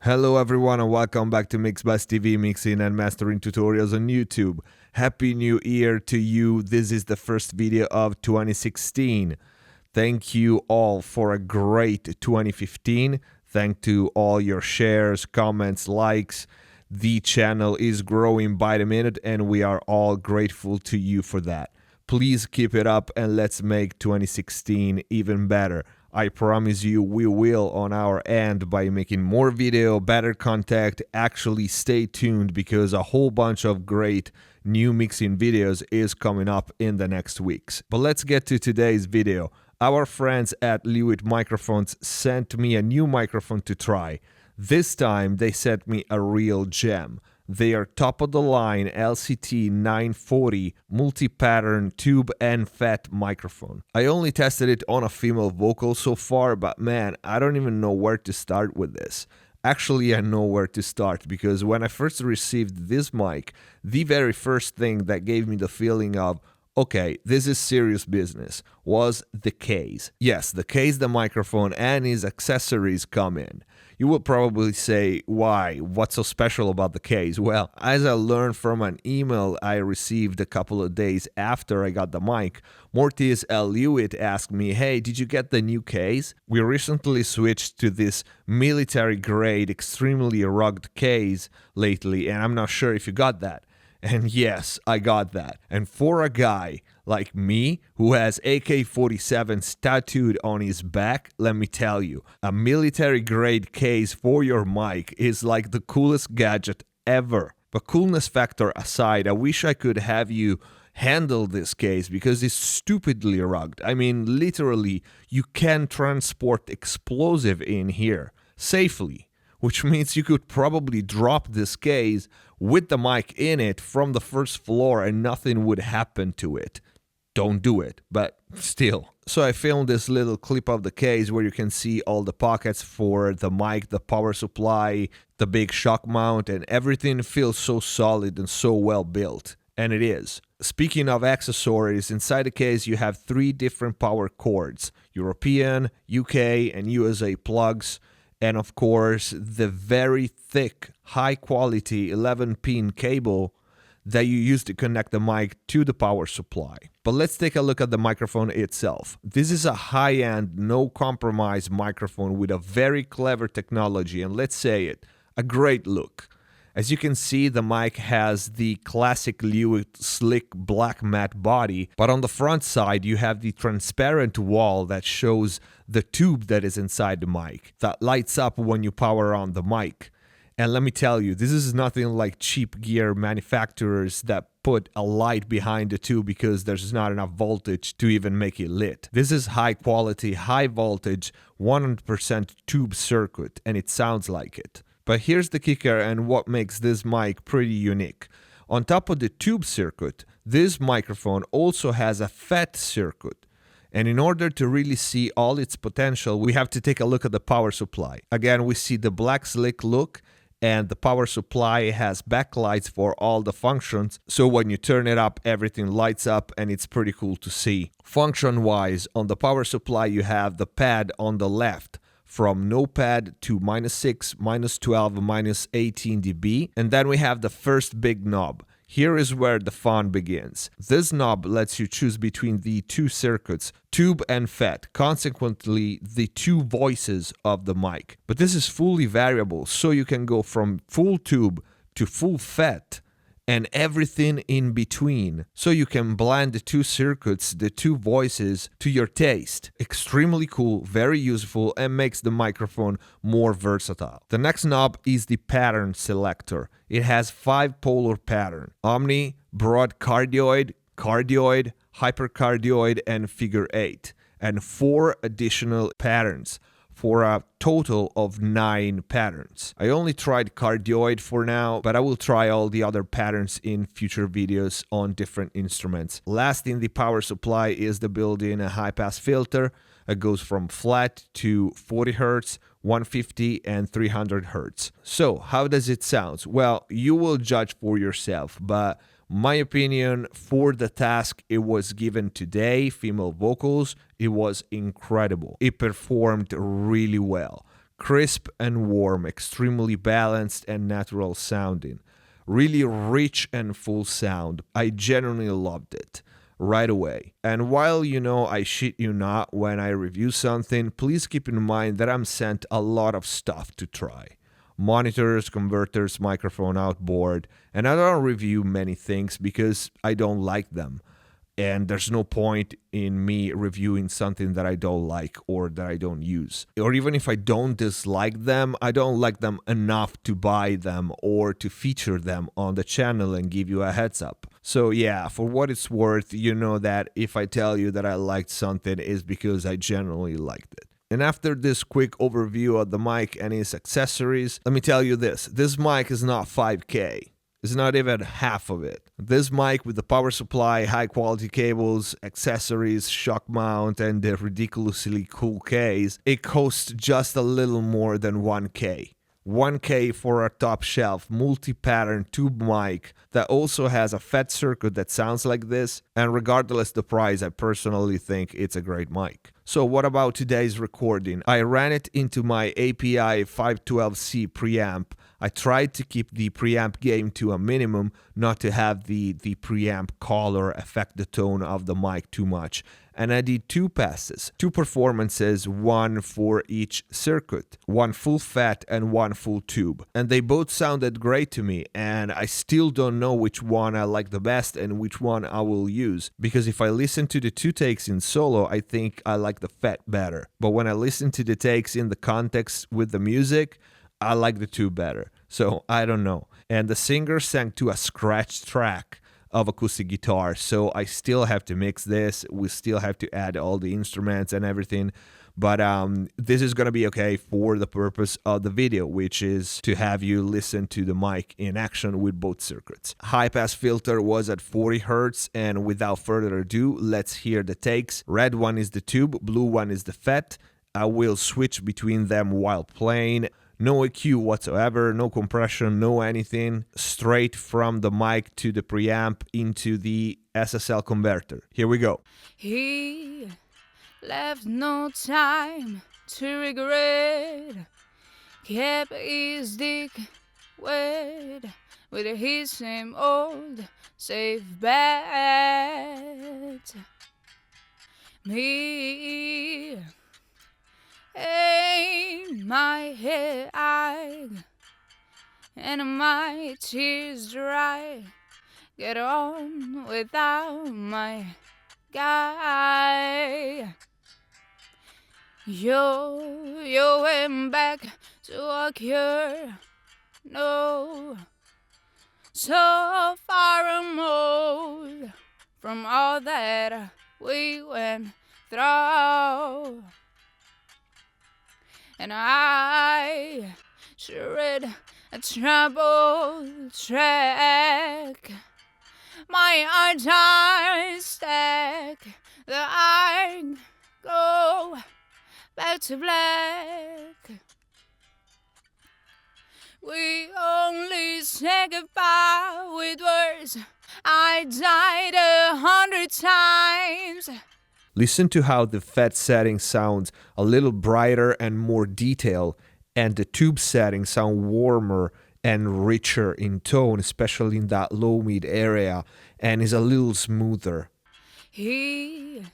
Hello everyone and welcome back to MixBus TV mixing and mastering tutorials on YouTube. Happy New Year to you. This is the first video of 2016. Thank you all for a great 2015. Thank to all your shares, comments, likes. The channel is growing by the minute and we are all grateful to you for that. Please keep it up and let's make 2016 even better. I promise you we will on our end by making more video, better content. Actually stay tuned because a whole bunch of great new mixing videos is coming up in the next weeks. But let's get to today's video. Our friends at Lewitt Microphones sent me a new microphone to try. This time they sent me a real gem. They are top-of-the-line LCT 940 multi-pattern tube and FET microphone. I only tested it on a female vocal so far, but man, I don't even know where to start with this. Actually, I know where to start because when I first received this mic, the very first thing that gave me the feeling of, okay, this is serious business, was the case. Yes, the case the microphone and its accessories come in. You will probably say, why? What's so special about the case? Well, as I learned from an email I received a couple of days after I got the mic, Mortis L. Lewitt asked me, hey, did you get the new case? We recently switched to this military-grade, extremely rugged case lately, and I'm not sure if you got that. And yes, I got that. And for a guy like me, who has AK-47s tattooed on his back, let me tell you, a military-grade case for your mic is like the coolest gadget ever. But coolness factor aside, I wish I could have you handle this case because it's stupidly rugged. I mean, literally, you can transport explosive in here safely, which means you could probably drop this case with the mic in it from the first floor and nothing would happen to it. Don't do it, but still. So I filmed this little clip of the case where you can see all the pockets for the mic, the power supply, the big shock mount, and everything feels so solid and so well built. And it is. Speaking of accessories, inside the case you have 3 different power cords: European, UK, and USA plugs. And of course, the very thick, high-quality 11-pin cable that you use to connect the mic to the power supply. But let's take a look at the microphone itself. This is a high-end, no-compromise microphone with a very clever technology, and let's say it, a great look. As you can see, the mic has the classic Lewitt slick black matte body, but on the front side you have the transparent wall that shows the tube that is inside the mic, that lights up when you power on the mic. And let me tell you, this is nothing like cheap gear manufacturers that put a light behind the tube because there's not enough voltage to even make it lit. This is high quality, high voltage, 100% tube circuit, and it sounds like it. But here's the kicker and what makes this mic pretty unique. On top of the tube circuit, this microphone also has a FET circuit. And in order to really see all its potential, we have to take a look at the power supply. Again, we see the black slick look, and the power supply has backlights for all the functions. So when you turn it up, everything lights up and it's pretty cool to see. Function-wise, on the power supply, you have the pad on the left, from no pad to -6, -12, -18 dB. And then we have the first big knob. Here is where the fun begins. This knob lets you choose between the 2 circuits, tube and FET, consequently the 2 voices of the mic. But this is fully variable, so you can go from full tube to full FET and everything in between. So you can blend the 2 circuits, the 2 voices to your taste. Extremely cool, very useful, and makes the microphone more versatile. The next knob is the pattern selector. It has 5 polar pattern: omni, broad cardioid, cardioid, hypercardioid, and figure 8, and 4 additional patterns, for a total of 9 patterns. I only tried cardioid for now, but I will try all the other patterns in future videos on different instruments. Last in the power supply is the built-in high-pass filter. It goes from flat to 40 Hz, 150 and 300 Hz. So how does it sound? Well, you will judge for yourself, but my opinion, for the task it was given today, female vocals, it was incredible. It performed really well. Crisp and warm, extremely balanced and natural sounding. Really rich and full sound. I genuinely loved it right away. And while I shit you not when I review something, please keep in mind that I'm sent a lot of stuff to try. Monitors, converters, microphone outboard, and I don't review many things because I don't like them. And there's no point in me reviewing something that I don't like or that I don't use. Or even if I don't dislike them, I don't like them enough to buy them or to feature them on the channel and give you a heads up. So yeah, for what it's worth, you know that if I tell you that I liked something, it's because I genuinely liked it. And after this quick overview of the mic and its accessories, let me tell you this mic is not 5K. It's not even half of it. This mic with the power supply, high quality cables, accessories, shock mount, and the ridiculously cool case, it costs just a little more than 1K. 1K for a top shelf multi-pattern tube mic that also has a FET circuit that sounds like this, and regardless the price, I personally think it's a great mic. So what about today's recording? I ran it into my API 512C preamp. I tried to keep the preamp gain to a minimum, not to have the preamp color affect the tone of the mic too much. And I did 2 passes, 2 performances, one for each circuit, one full FET and one full tube. And they both sounded great to me, and I still don't know which one I like the best and which one I will use. Because if I listen to the 2 takes in solo, I think I like the FET better. But when I listen to the takes in the context with the music, I like the 2 better. So I don't know. And the singer sang to a scratch track of acoustic guitar, so I still have to mix this. We still have to add all the instruments and everything. But this is gonna be okay for the purpose of the video, which is to have you listen to the mic in action with both circuits. High pass filter was at 40 Hz, and without further ado, let's hear the takes. Red one is the tube, blue one is the FET. I will switch between them while playing. No EQ whatsoever, no compression, no anything. Straight from the mic to the preamp into the SSL converter. Here we go. He left no time to regret. Kept his dick wet with his same old safe bet. Me ain't my head and my tears dry. Get on without my guy. You went back to a cure. No, so far removed from all that we went through. And I shred a troubled track. My eyes stack, the I go back to black. We only say goodbye with words. I died 100 times. Listen to how the FET setting sounds a little brighter and more detailed, and the tube setting sound warmer and richer in tone, especially in that low-mid area, and is a little smoother. He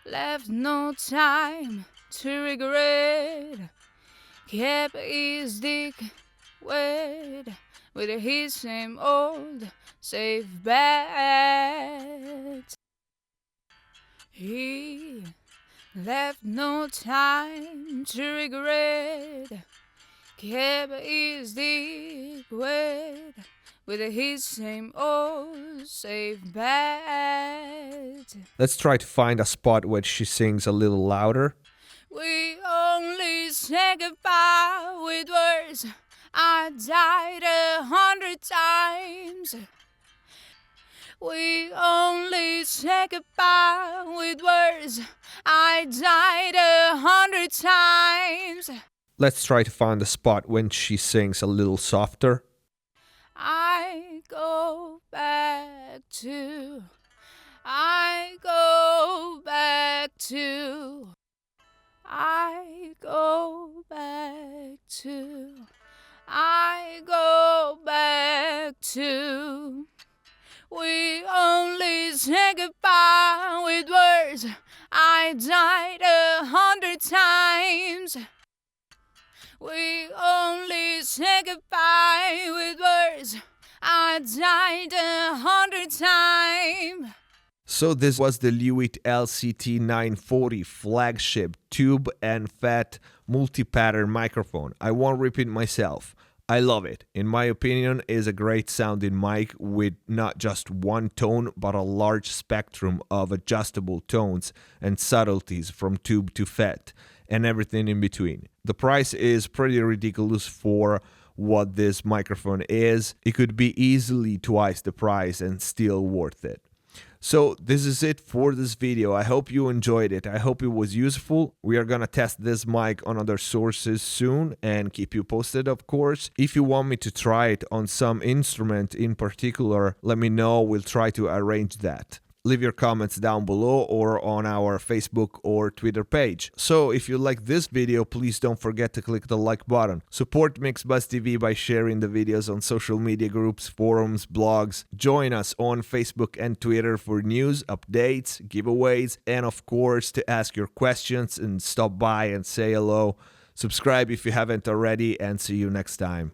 left no time to regret. Kept his dick wet with his same old safe bet. He left no time to regret. Kept his dick wet with his same old safe bet. Let's try to find a spot where she sings a little louder. We only say goodbye with words. I died 100 times. We only say goodbye with words. I died 100 times. Let's try to find a spot when she sings a little softer. I go back to. I go back to. I go back goodbye with words. I died 100 times. We only say goodbye with words. I died 100 times. So this was the Lewitt LCT 940 flagship TUBE and FET multi-pattern microphone. I won't repeat myself. I love it. In my opinion, it is a great sounding mic with not just one tone, but a large spectrum of adjustable tones and subtleties from tube to FET and everything in between. The price is pretty ridiculous for what this microphone is. It could be easily twice the price and still worth it. So this is it for this video. I hope you enjoyed it. I hope it was useful. We are gonna test this mic on other sources soon and keep you posted, of course. If you want me to try it on some instrument in particular, let me know. We'll try to arrange that. Leave your comments down below or on our Facebook or Twitter page. So if you like this video, please don't forget to click the like button. Support MixBuzz TV by sharing the videos on social media groups, forums, blogs. Join us on Facebook and Twitter for news, updates, giveaways, and of course to ask your questions and stop by and say hello. Subscribe if you haven't already, and see you next time.